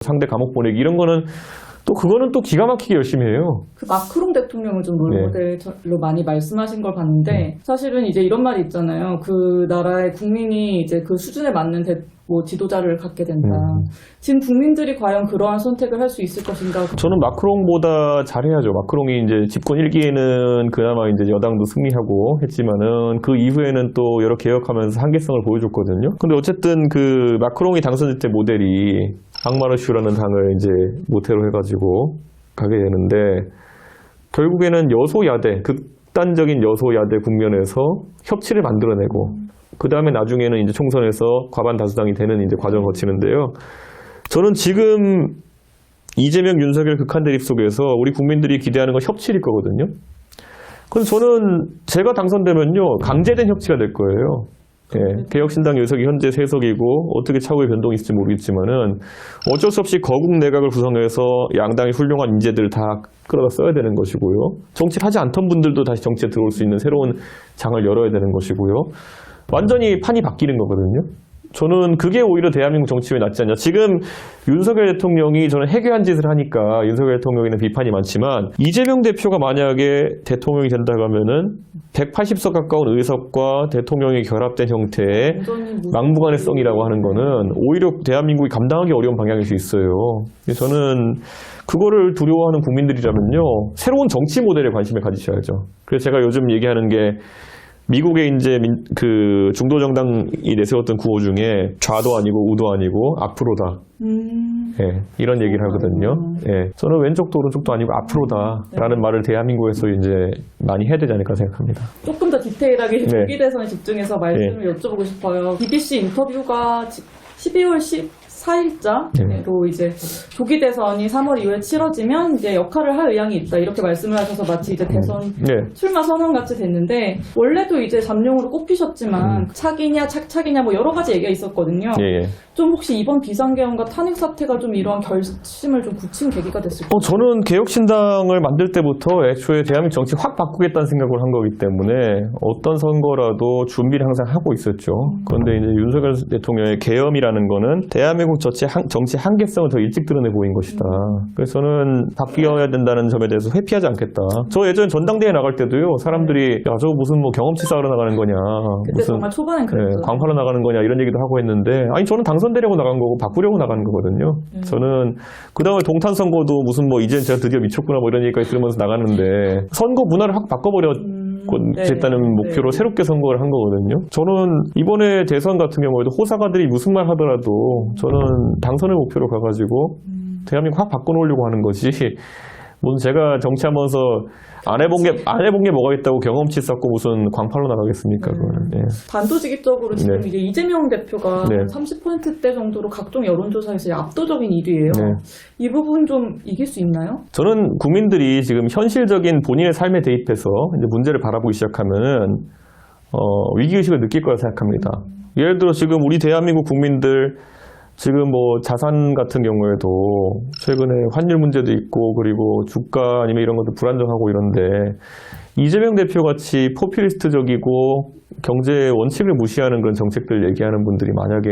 상대 감옥 보내기 이런 거는 또 그거는 또 기가 막히게 열심히 해요. 그 마크롱 대통령을 좀 롤모델로 많이 말씀하신 걸 봤는데 사실은 이제 이런 말이 있잖아요. 그 나라의 국민이 이제 그 수준에 맞는 지도자를 갖게 된다. 지금 국민들이 과연 그러한 선택을 할 수 있을 것인가? 저는 마크롱보다 잘해야죠. 마크롱이 이제 집권 1기에는 그나마 이제 여당도 승리하고 했지만은 그 이후에는 또 여러 개혁하면서 한계성을 보여줬거든요. 근데 어쨌든 그 마크롱이 당선될 때 모델이 앙마르슈라는 당을 이제 모태로 해가지고 가게 되는데 결국에는 여소야대, 극단적인 여소야대 국면에서 협치를 만들어내고 그 다음에 나중에는 이제 총선에서 과반 다수당이 되는 이제 과정을 거치는데요. 저는 지금 이재명, 윤석열 극한 대립 속에서 우리 국민들이 기대하는 건 협치일 거거든요. 그래서 저는 제가 당선되면요, 강제된 협치가 될 거예요. 예, 개혁신당 의석이 현재 3석이고 어떻게 차후에 변동이 있을지 모르겠지만은 어쩔 수 없이 거국 내각을 구성해서 양당의 훌륭한 인재들을 다 끌어다 써야 되는 것이고요. 정치를 하지 않던 분들도 다시 정치에 들어올 수 있는 새로운 장을 열어야 되는 것이고요. 완전히 판이 바뀌는 거거든요. 저는 그게 오히려 대한민국 정치에 낫지 않냐. 지금 윤석열 대통령이 저는 해괴한 짓을 하니까 윤석열 대통령에는 비판이 많지만 이재명 대표가 만약에 대통령이 된다고 하면은 180석 가까운 의석과 대통령이 결합된 형태의 막무가내성이라고 하는 거는 오히려 대한민국이 감당하기 어려운 방향일 수 있어요. 저는 그거를 두려워하는 국민들이라면요, 새로운 정치 모델에 관심을 가지셔야죠. 그래서 제가 요즘 얘기하는 게 미국의 이제 그 중도 정당이 내세웠던 구호 중에 좌도 아니고 우도 아니고 앞으로다. 예, 이런 얘기를 하거든요. 예, 저는 왼쪽도 오른쪽도 아니고 앞으로다라는 말을 대한민국에서 이제 많이 해야 되지 않을까 생각합니다. 조금 더 디테일하게 조기 대선에 집중해서 말씀을 여쭤보고 싶어요. BBC 인터뷰가 12월 14일자로 이제 조기 대선이 3월 이후에 치러지면 이제 역할을 할 의향이 있다 이렇게 말씀을 하셔서 마치 이제 대선 출마 선언 같이 됐는데 원래도 이제 잠룡으로 꼽히셨지만 차기냐 착착이냐 뭐 여러 가지 얘기가 있었거든요. 좀 혹시 이번 비상계엄과 탄핵 사태가 좀 이러한 결심을 좀 굳힌 계기가 됐을까요? 저는 개혁신당을 만들 때부터 애초에 대한민국 정치 확 바꾸겠다는 생각을 한 거기 때문에 어떤 선거라도 준비를 항상 하고 있었죠. 그런데 이제 윤석열 대통령의 계엄이라는 거는 대한민국 정치 한계성을 더 일찍 드러내 보인 것이다. 그래서 저는 바뀌어야 된다는 점에 대해서 회피하지 않겠다. 저 예전에 전당대회 나갈 때도요, 사람들이 야, 저거 무슨 뭐 경험치 쌓으러 나가는 거냐, 그때 무슨 정말 초반엔 그랬죠. 광파로 나가는 거냐 이런 얘기도 하고 했는데, 아니 저는 당선되려고 나간 거고 바꾸려고 나가는 거거든요. 저는 그 다음에 동탄 선거도 무슨 뭐 이제는 제가 드디어 미쳤구나 뭐 이런 얘기까지 들으면서 나갔는데 선거 문화를 확 바꿔버려. 됐다는 목표로 새롭게 선거를 한 거거든요. 저는 이번에 대선 같은 경우에도 호사가들이 무슨 말 하더라도 저는 당선을 목표로 가가지고 대한민국 확 바꿔놓으려고 하는 것이 무슨 제가 정치하면서 안 해본 게 뭐가 있다고 경험치 쌓고 무슨 광팔로 나가겠습니까? 그거는. 단도직입적으로 지금 이제 이재명 대표가 30%대 정도로 각종 여론조사에서 압도적인 1위예요. 이 부분 좀 이길 수 있나요? 저는 국민들이 지금 현실적인 본인의 삶에 대입해서 이제 문제를 바라보기 시작하면은 위기의식을 느낄 거라 생각합니다. 예를 들어 지금 우리 대한민국 국민들 지금 뭐 자산 같은 경우에도 최근에 환율 문제도 있고 그리고 주가 아니면 이런 것도 불안정하고 이런데 이재명 대표 같이 포퓰리스트적이고 경제 원칙을 무시하는 그런 정책들 얘기하는 분들이 만약에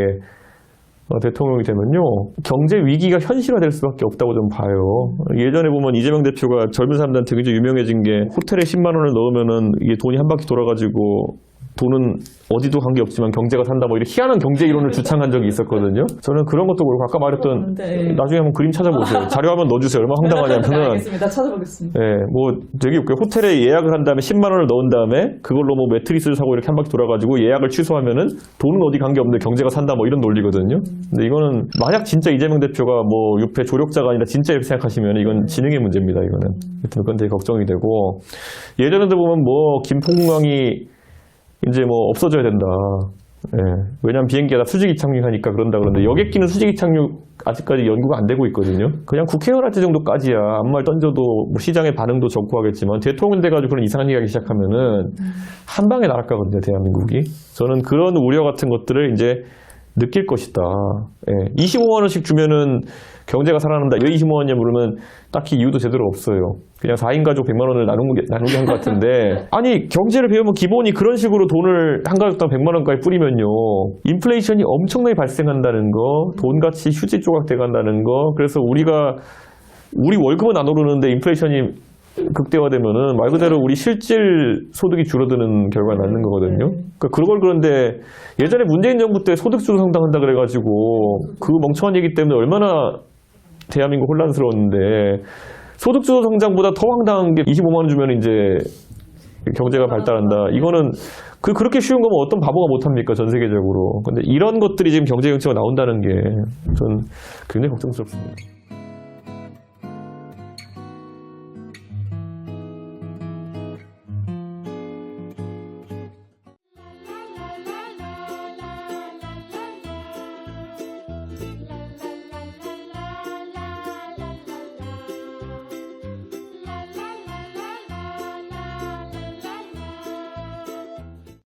대통령이 되면요, 경제 위기가 현실화될 수밖에 없다고 좀 봐요. 예전에 보면 이재명 대표가 젊은 사람들한테 굉장히 유명해진 게 호텔에 10만 원을 넣으면은 이게 돈이 한 바퀴 돌아가지고 돈은 어디도 관계없지만 경제가 산다 뭐 이런 희한한 경제 이론을 주창한 적이 있었거든요. 저는 그런 것도 그렇고 아까 말했던 나중에 한번 그림 찾아보세요. 자료 한번 넣어주세요. 얼마나 황당하냐면은 알겠습니다. 찾아보겠습니다. 뭐 되게 웃겨요. 호텔에 예약을 한 다음에 10만 원을 넣은 다음에 그걸로 뭐 매트리스를 사고 이렇게 한 바퀴 돌아가지고 예약을 취소하면은 돈은 어디 관계없는데 경제가 산다 뭐 이런 논리거든요. 근데 이거는 만약 진짜 이재명 대표가 뭐 옆에 조력자가 아니라 진짜 이렇게 생각하시면 이건 지능의 문제입니다. 이거는. 그건 되게 걱정이 되고 예전에도 보면 뭐 김포공항이 이제 뭐 없어져야 된다. 왜냐면 비행기가 다 수직 이착륙하니까 그런다 그러는데 여객기는 수직 이착륙 아직까지 연구가 안 되고 있거든요. 그냥 국회의원 할 때 정도까지야 아무 말 던져도 뭐 시장의 반응도 좋고 하겠지만 대통령 돼가지고 그런 이상한 얘기 하기 시작하면은 한 방에 날아가거든요, 대한민국이. 저는 그런 우려 같은 것들을 이제 느낄 것이다. 25만 원씩 주면은 경제가 살아난다. 왜 20만 원이냐 물으면 딱히 이유도 제대로 없어요. 그냥 4인 가족 100만 원을 나누게 한 것 같은데 아니 경제를 배우면 기본이 그런 식으로 돈을 한 가족당 100만 원까지 뿌리면요. 인플레이션이 엄청나게 발생한다는 거, 돈 가치 휴지 조각 돼간다는 거. 그래서 우리 월급은 안 오르는데 인플레이션이 극대화되면은 말 그대로 우리 실질 소득이 줄어드는 결과가 나는 거거든요. 그러니까 그런데 예전에 문재인 정부 때 소득주도 성장한다 그래가지고 그 멍청한 얘기 때문에 얼마나 대한민국 혼란스러웠는데 소득주도 성장보다 더 황당한 게 25만 원 주면 이제 경제가 발달한다. 이거는 그렇게 쉬운 거면 어떤 바보가 못합니까 전 세계적으로. 근데 이런 것들이 지금 경제 정책가 나온다는 게 전 굉장히 걱정스럽습니다.